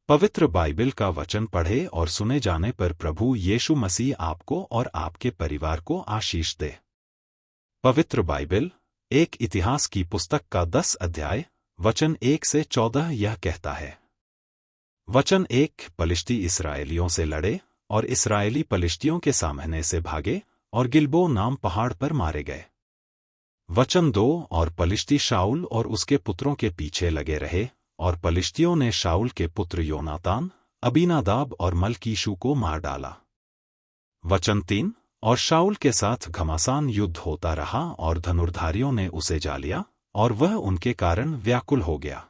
पवित्र बाइबल का वचन पढ़े और सुने जाने पर प्रभु यीशु मसीह आपको और आपके परिवार को आशीष दे। पवित्र बाइबल एक इतिहास की पुस्तक का 10 अध्याय वचन 1 से 14 यह कहता है। वचन 1 पलिश्ती इसराइलियों से लड़े और इसराइली पलिश्तियों के सामने से भागे और गिलबो नाम पहाड़ पर मारे गए। वचन 2 और पलिश्ती शाऊल और उसके पुत्रों के पीछे लगे रहे और पलिश्तियों ने शाऊल के पुत्र योनातान, अबीनादाब और मलकीशू को मार डाला। वचन 3 और शाऊल के साथ घमासान युद्ध होता रहा और धनुर्धारियों ने उसे जा लिया और वह उनके कारण व्याकुल हो गया।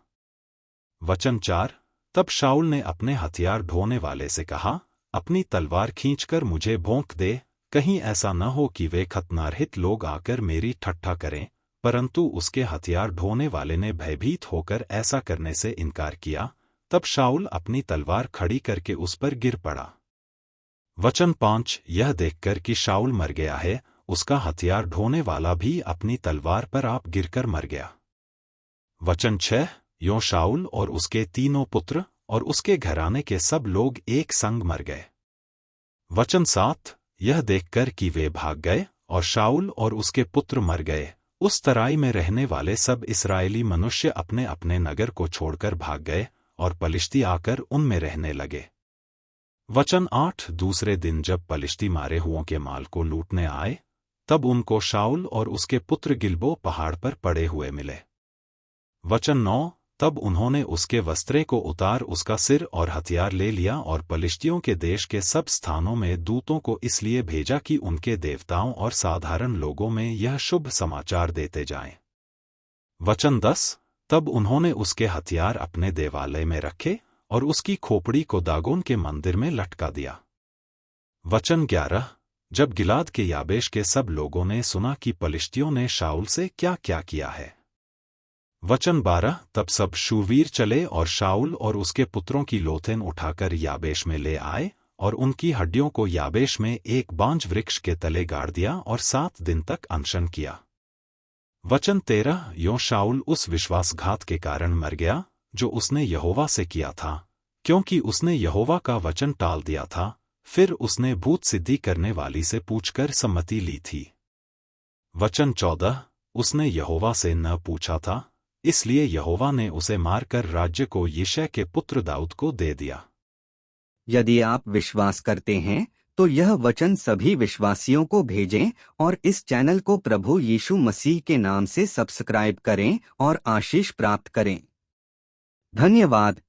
वचन 4 तब शाऊल ने अपने हथियार ढोने वाले से कहा, अपनी तलवार खींचकर मुझे भोंक दे, कहीं ऐसा न हो कि वे खतनारहित लोग आकर मेरी ठट्ठा करें। परंतु उसके हथियार ढोने वाले ने भयभीत होकर ऐसा करने से इनकार किया। तब शाऊल अपनी तलवार खड़ी करके उस पर गिर पड़ा। वचन 5 यह देखकर कि शाऊल मर गया है, उसका हथियार ढोने वाला भी अपनी तलवार पर आप गिरकर मर गया। वचन 6 यों शाऊल और उसके तीनों पुत्र और उसके घराने के सब लोग एक संग मर गए। वचन 7 यह देखकर कि वे भाग गए और शाऊल और उसके पुत्र मर गए, उस तराई में रहने वाले सब इस्राएली मनुष्य अपने अपने नगर को छोड़कर भाग गए और पलिश्ती आकर उनमें रहने लगे। वचन 8 दूसरे दिन जब पलिश्ती मारे हुओं के माल को लूटने आए, तब उनको शाऊल और उसके पुत्र गिलबो पहाड़ पर पड़े हुए मिले। वचन 9 तब उन्होंने उसके वस्त्रे को उतार उसका सिर और हथियार ले लिया और पलिश्तियों के देश के सब स्थानों में दूतों को इसलिए भेजा कि उनके देवताओं और साधारण लोगों में यह शुभ समाचार देते जाएं। वचन 10 तब उन्होंने उसके हथियार अपने देवालय में रखे और उसकी खोपड़ी को दागोन के मंदिर में लटका दिया। वचन 11 जब गिलाद के याबेश के सब लोगों ने सुना कि पलिश्तियों ने शाऊल से क्या क्या किया है। वचन 12 तब सब शूरवीर चले और शाऊल और उसके पुत्रों की लोथेन उठाकर याबेश में ले आए और उनकी हड्डियों को याबेश में एक बांज वृक्ष के तले गाड़ दिया और 7 दिन तक अनशन किया। वचन 13 यों शाऊल उस विश्वासघात के कारण मर गया जो उसने यहोवा से किया था, क्योंकि उसने यहोवा का वचन टाल दिया था। फिर उसने भूत सिद्धि करने वाली से पूछकर सम्मति ली थी। वचन 14 उसने यहोवा से न पूछा था, इसलिए यहोवा ने उसे मारकर राज्य को यिशै के पुत्र दाऊद को दे दिया। यदि आप विश्वास करते हैं तो यह वचन सभी विश्वासियों को भेजें और इस चैनल को प्रभु यीशु मसीह के नाम से सब्सक्राइब करें और आशीष प्राप्त करें। धन्यवाद।